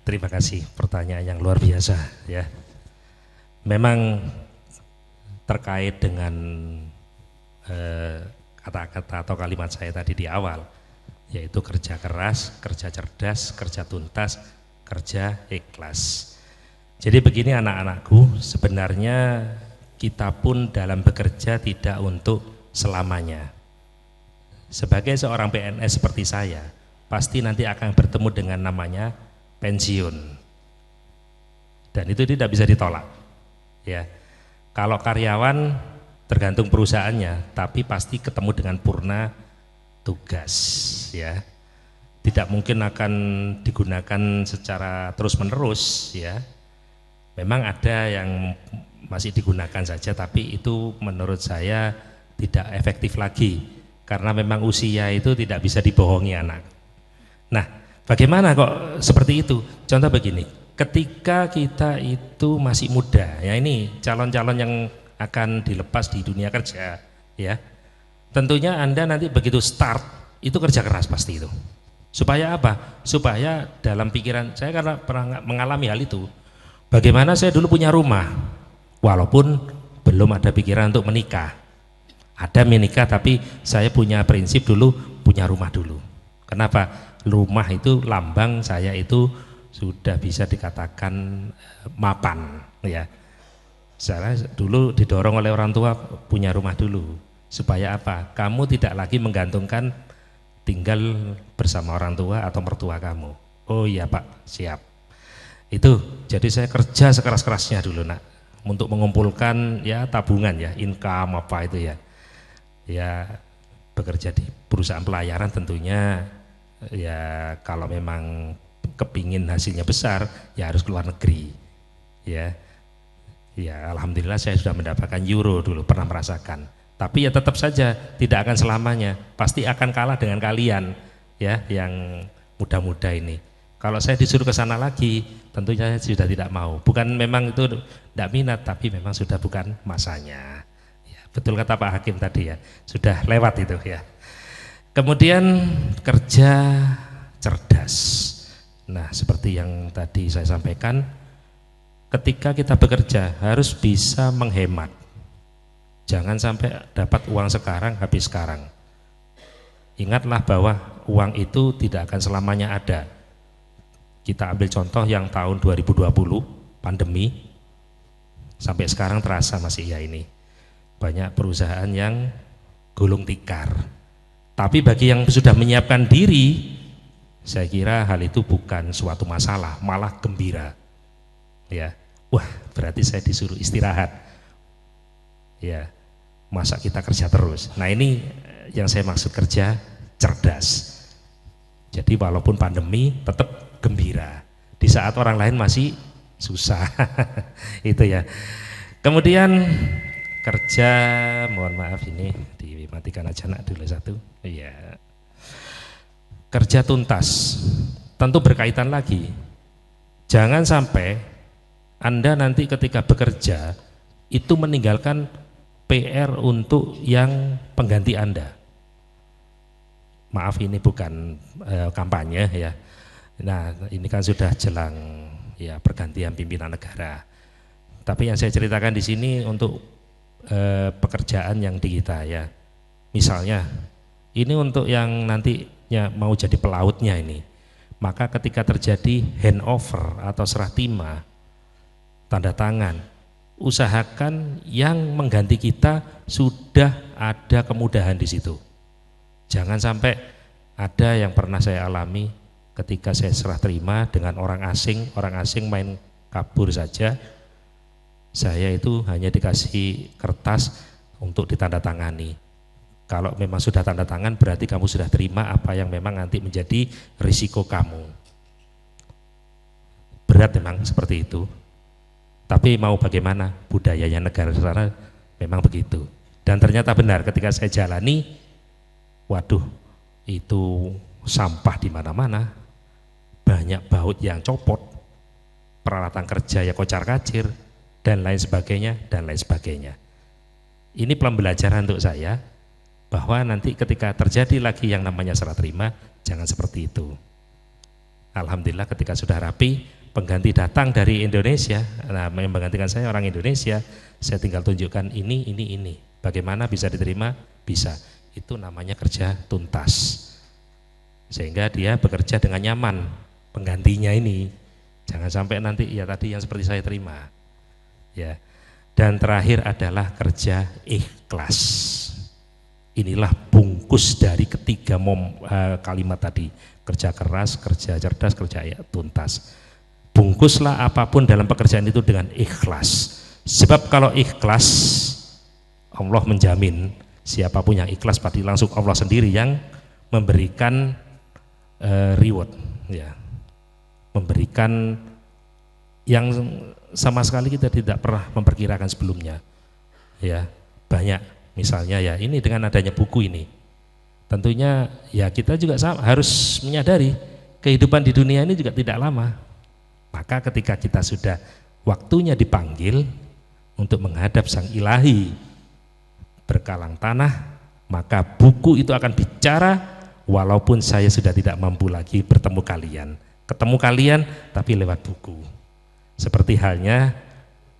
terima kasih, pertanyaan yang luar biasa ya. Memang terkait dengan kata-kata atau kalimat saya tadi di awal, yaitu kerja keras, kerja cerdas, kerja tuntas, kerja ikhlas. Jadi begini anak-anakku, sebenarnya kita pun dalam bekerja tidak untuk selamanya. Sebagai seorang PNS seperti saya, pasti nanti akan bertemu dengan namanya pensiun. Dan itu tidak bisa ditolak. Ya. Kalau karyawan tergantung perusahaannya, tapi pasti ketemu dengan purna tugas ya. Tidak mungkin akan digunakan secara terus-menerus ya. Memang ada yang masih digunakan saja, tapi itu menurut saya tidak efektif lagi karena memang usia itu tidak bisa dibohongi anak. Nah, bagaimana kok seperti itu? Contoh begini, ketika kita itu masih muda, ya ini calon-calon yang akan dilepas di dunia kerja, ya, tentunya Anda nanti begitu start itu kerja keras pasti itu. Supaya apa? Supaya dalam pikiran saya, karena pernah mengalami hal itu. Bagaimana saya dulu punya rumah, walaupun belum ada pikiran untuk menikah. Ada menikah, tapi saya punya prinsip dulu punya rumah dulu. Kenapa? Rumah itu lambang saya itu sudah bisa dikatakan mapan, ya. Saya dulu didorong oleh orang tua punya rumah dulu. Supaya apa? Kamu tidak lagi menggantungkan tinggal bersama orang tua atau mertua kamu. Oh iya Pak, siap. Itu, jadi saya kerja sekeras-kerasnya dulu nak, untuk mengumpulkan ya tabungan ya, income apa itu ya. Ya bekerja di perusahaan pelayaran tentunya ya kalau memang kepingin hasilnya besar ya harus keluar negeri. Ya, ya alhamdulillah saya sudah mendapatkan euro dulu, pernah merasakan. Tapi ya tetap saja tidak akan selamanya, pasti akan kalah dengan kalian ya yang muda-muda ini. Kalau saya disuruh ke sana lagi, tentunya saya sudah tidak mau. Bukan memang itu tidak minat, tapi memang sudah bukan masanya. Ya, betul kata Pak Hakim tadi ya, sudah lewat itu ya. Kemudian kerja cerdas. Nah, seperti yang tadi saya sampaikan, ketika kita bekerja harus bisa menghemat. Jangan sampai dapat uang sekarang, habis sekarang. Ingatlah bahwa uang itu tidak akan selamanya ada. Kita ambil contoh yang tahun 2020, pandemi, sampai sekarang terasa masih ya ini. Banyak perusahaan yang gulung tikar. Tapi bagi yang sudah menyiapkan diri, saya kira hal itu bukan suatu masalah, malah gembira. Ya, wah berarti saya disuruh istirahat. Ya, masa kita kerja terus. Nah ini yang saya maksud kerja cerdas. Jadi walaupun pandemi tetap gembira di saat orang lain masih susah. Itu ya. Kemudian kerja, mohon maaf ini dimatikan aja nak dulu satu. Iya. Kerja tuntas tentu berkaitan lagi. Jangan sampai Anda nanti ketika bekerja itu meninggalkan PR untuk yang pengganti Anda. Maaf ini bukan kampanye ya. Nah ini kan sudah jelang ya pergantian pimpinan negara. Tapi yang saya ceritakan di sini untuk pekerjaan yang di kita ya. Misalnya ini untuk yang nantinya mau jadi pelautnya ini. Maka ketika terjadi handover atau serah terima, tanda tangan, usahakan yang mengganti kita sudah ada kemudahan di situ. Jangan sampai ada yang pernah saya alami. Ketika saya serah terima dengan orang asing main kabur saja, saya itu hanya dikasih kertas untuk ditandatangani. Kalau memang sudah tanda tangan berarti kamu sudah terima apa yang memang nanti menjadi risiko kamu. Berat memang seperti itu. Tapi mau bagaimana, budayanya negara sana memang begitu. Dan ternyata benar ketika saya jalani, waduh itu sampah di mana-mana, banyak baut yang copot, peralatan kerja ya kocar-kacir, dan lain sebagainya, dan lain sebagainya. Ini pembelajaran untuk saya, bahwa nanti ketika terjadi lagi yang namanya serah terima, jangan seperti itu. Alhamdulillah ketika sudah rapi, pengganti datang dari Indonesia, nah yang menggantikan saya orang Indonesia, saya tinggal tunjukkan ini. Bagaimana bisa diterima? Bisa. Itu namanya kerja tuntas. Sehingga dia bekerja dengan nyaman, penggantinya ini. Jangan sampai nanti ya tadi yang seperti saya terima. Ya. Dan terakhir adalah kerja ikhlas. Inilah bungkus dari ketiga kalimat tadi. Kerja keras, kerja cerdas, kerja tuntas. Bungkuslah apapun dalam pekerjaan itu dengan ikhlas. Sebab kalau ikhlas, Allah menjamin siapapun yang ikhlas pasti langsung Allah sendiri yang memberikan reward, ya, memberikan yang sama sekali kita tidak pernah memperkirakan sebelumnya, ya. Banyak misalnya ya ini dengan adanya buku ini, tentunya ya kita juga harus menyadari kehidupan di dunia ini juga tidak lama. Maka ketika kita sudah waktunya dipanggil untuk menghadap Sang Ilahi berkalang tanah, maka buku itu akan bicara walaupun saya sudah tidak mampu lagi bertemu kalian. Ketemu kalian tapi lewat buku. Seperti halnya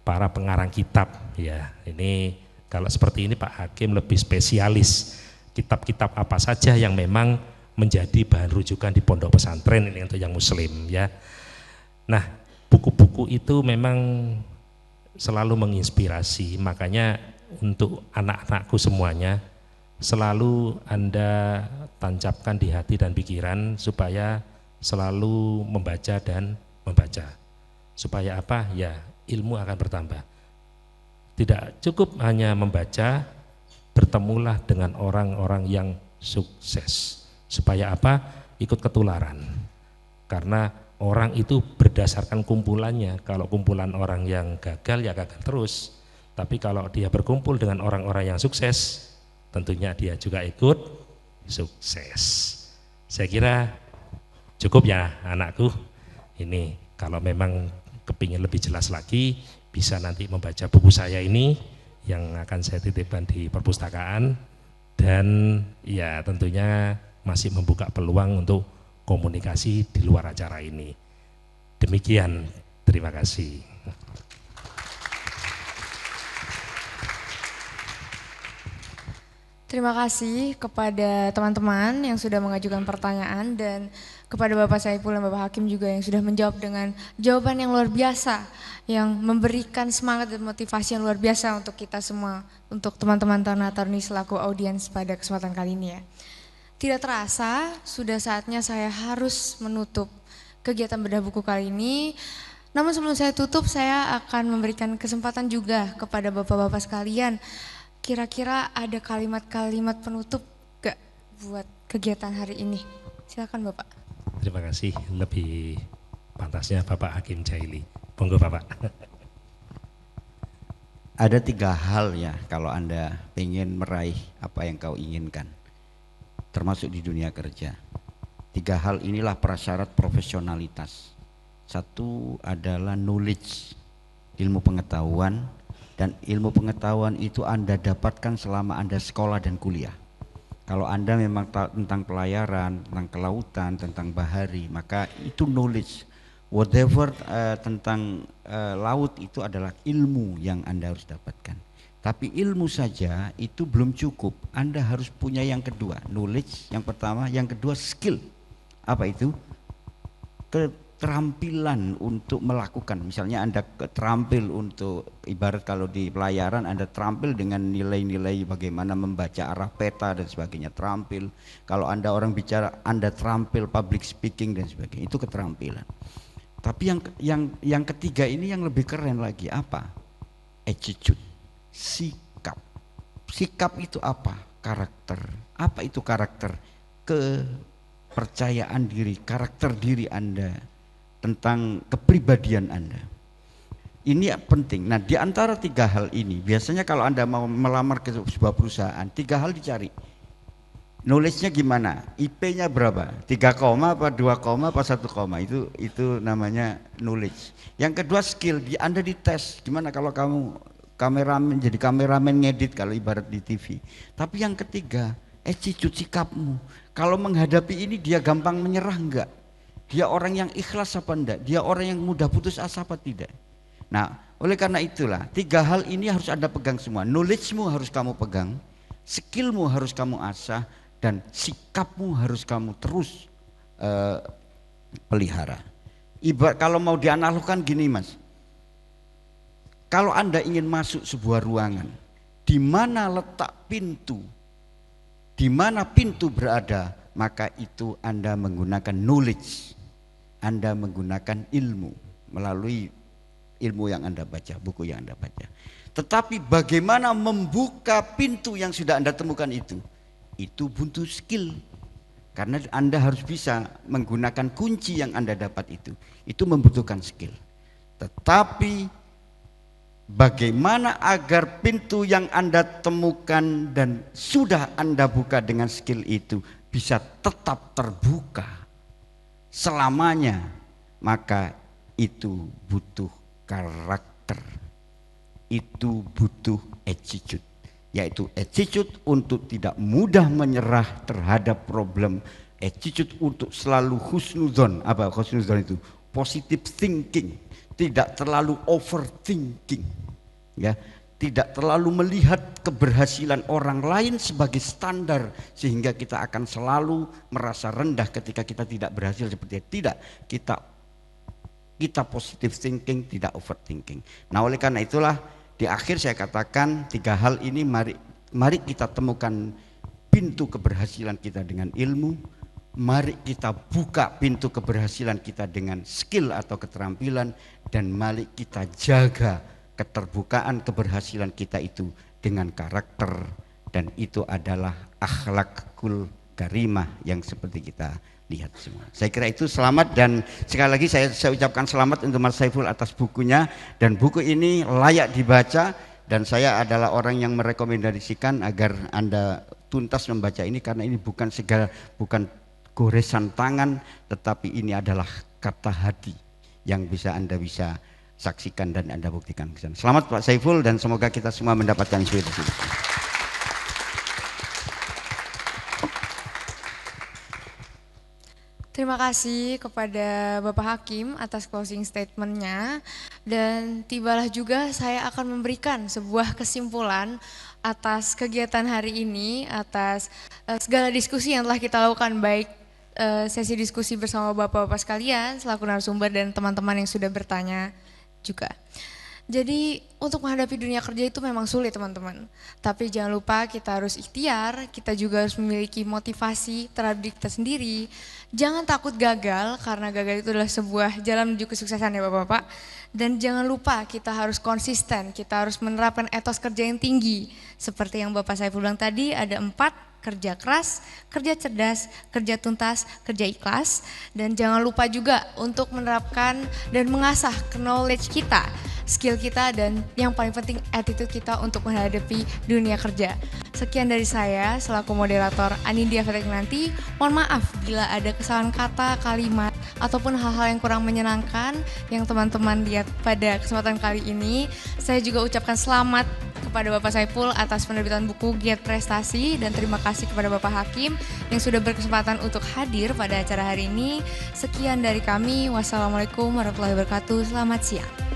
para pengarang kitab, ya. Ini kalau seperti ini Pak Hakim lebih spesialis. Kitab-kitab apa saja yang memang menjadi bahan rujukan di pondok pesantren ini untuk yang muslim, ya. Nah, buku-buku itu memang selalu menginspirasi, makanya untuk anak-anakku semuanya selalu Anda tancapkan di hati dan pikiran supaya selalu membaca dan membaca. Supaya apa? Ya, ilmu akan bertambah. Tidak cukup hanya membaca, bertemulah dengan orang-orang yang sukses. Supaya apa? Ikut ketularan. Karena orang itu berdasarkan kumpulannya. Kalau kumpulan orang yang gagal ya gagal terus. Tapi kalau dia berkumpul dengan orang-orang yang sukses, tentunya dia juga ikut sukses. Saya kira cukup ya anakku. Ini kalau memang kepingin lebih jelas lagi, bisa nanti membaca buku saya ini yang akan saya titipkan di perpustakaan, dan ya tentunya masih membuka peluang untuk komunikasi di luar acara ini. Demikian, terima kasih. Terima kasih kepada teman-teman yang sudah mengajukan pertanyaan dan kepada Bapak Saiful dan Bapak Hakim juga yang sudah menjawab dengan jawaban yang luar biasa, yang memberikan semangat dan motivasi yang luar biasa untuk kita semua, untuk teman-teman Taruna Taruni selaku audiens pada kesempatan kali ini ya. Tidak terasa, sudah saatnya saya harus menutup kegiatan bedah buku kali ini. Namun sebelum saya tutup, saya akan memberikan kesempatan juga kepada bapak-bapak sekalian. Kira-kira ada kalimat-kalimat penutup gak buat kegiatan hari ini? Silakan Bapak. Terima kasih, lebih pantasnya Bapak Hakim Jaili. Monggo Bapak. Ada 3 hal ya kalau Anda ingin meraih apa yang kau inginkan, termasuk di dunia kerja. 3 hal inilah prasyarat profesionalitas. 1 adalah knowledge, ilmu pengetahuan, dan ilmu pengetahuan itu Anda dapatkan selama Anda sekolah dan kuliah. Kalau Anda memang tentang pelayaran, tentang kelautan, tentang bahari, maka itu knowledge. Whatever tentang laut itu adalah ilmu yang Anda harus dapatkan. Tapi ilmu saja itu belum cukup. Anda harus punya yang kedua, knowledge yang pertama, yang kedua skill. Apa itu? Keterampilan untuk melakukan. Misalnya Anda terampil untuk, ibarat kalau di pelayaran Anda terampil dengan nilai-nilai bagaimana membaca arah peta dan sebagainya, terampil. Kalau Anda orang bicara, Anda terampil public speaking dan sebagainya, itu keterampilan. Tapi yang ketiga ini yang lebih keren lagi, apa? Attitude, sikap. Sikap itu apa? Karakter. Apa itu karakter? Kepercayaan diri, karakter diri Anda, tentang kepribadian Anda. Ini penting. Nah, di antara 3 hal ini, biasanya kalau Anda mau melamar ke sebuah perusahaan, 3 hal dicari. Knowledge-nya gimana? IP-nya berapa? 3 koma apa 2 koma apa 1 koma? Itu namanya knowledge. Yang kedua skill, Anda dites. Gimana kalau kamu kameramen, jadi kameramen ngedit kalau ibarat di TV. Tapi yang ketiga, attitude, sikapmu. Kalau menghadapi ini dia gampang menyerah enggak? Dia orang yang ikhlas apa enggak? Dia orang yang mudah putus asa apa tidak? Nah, oleh karena itulah 3 hal ini harus Anda pegang semua. Knowledge-mu harus kamu pegang, skill-mu harus kamu asah, dan sikapmu harus kamu terus pelihara. Ibarat kalau mau dianalogkan gini Mas, kalau Anda ingin masuk sebuah ruangan, di mana letak pintu, di mana pintu berada, maka itu Anda menggunakan knowledge, Anda menggunakan ilmu melalui ilmu yang Anda baca, buku yang Anda baca. Tetapi bagaimana membuka pintu yang sudah Anda temukan itu butuh skill. Karena Anda harus bisa menggunakan kunci yang Anda dapat itu membutuhkan skill. Tetapi bagaimana agar pintu yang Anda temukan dan sudah Anda buka dengan skill itu bisa tetap terbuka selamanya, maka itu butuh karakter, itu butuh attitude, yaitu attitude untuk tidak mudah menyerah terhadap problem, attitude untuk selalu husnuzon. Apa husnuzon itu? Positive thinking, tidak terlalu overthinking, ya, tidak terlalu melihat keberhasilan orang lain sebagai standar sehingga kita akan selalu merasa rendah ketika kita tidak berhasil seperti itu. Tidak, kita positive thinking, tidak overthinking. Nah, oleh karena itulah di akhir saya katakan 3 hal ini mari kita temukan pintu keberhasilan kita dengan ilmu, mari kita buka pintu keberhasilan kita dengan skill atau keterampilan, dan mari kita jaga keterbukaan keberhasilan kita itu dengan karakter, dan itu adalah akhlakul karimah yang seperti kita lihat semua. Saya kira itu. Selamat, dan sekali lagi saya ucapkan selamat untuk Mas Saiful atas bukunya, dan buku ini layak dibaca, dan saya adalah orang yang merekomendasikan agar Anda tuntas membaca ini, karena ini bukan goresan tangan, tetapi ini adalah kata hati yang Anda bisa saksikan dan Anda buktikan. Selamat Pak Saiful, dan semoga kita semua mendapatkan inspirasi. Terima kasih kepada Bapak Hakim atas closing statement-nya, dan tibalah juga saya akan memberikan sebuah kesimpulan atas kegiatan hari ini, atas segala diskusi yang telah kita lakukan, baik sesi diskusi bersama Bapak-Bapak sekalian selaku narasumber dan teman-teman yang sudah bertanya juga. Jadi untuk menghadapi dunia kerja itu memang sulit teman-teman, tapi jangan lupa kita harus ikhtiar, kita juga harus memiliki motivasi terhadap diri kita sendiri. Jangan takut gagal, karena gagal itu adalah sebuah jalan menuju kesuksesan ya Bapak-Bapak. Dan jangan lupa kita harus konsisten, kita harus menerapkan etos kerja yang tinggi. Seperti yang Bapak Saiful bilang tadi, ada 4: kerja keras, kerja cerdas, kerja tuntas, kerja ikhlas. Dan jangan lupa juga untuk menerapkan dan mengasah knowledge kita, skill kita, dan yang paling penting attitude kita untuk menghadapi dunia kerja. Sekian dari saya selaku moderator Anindya Feteknanti. Mohon maaf bila ada kesalahan kata, kalimat, ataupun hal-hal yang kurang menyenangkan yang teman-teman lihat pada kesempatan kali ini. Saya juga ucapkan selamat kepada Bapak Saiful atas penerbitan buku Giat Prestasi, dan terima kasih kepada Bapak Hakim yang sudah berkesempatan untuk hadir pada acara hari ini. Sekian dari kami. Wassalamualaikum warahmatullahi wabarakatuh. Selamat siang.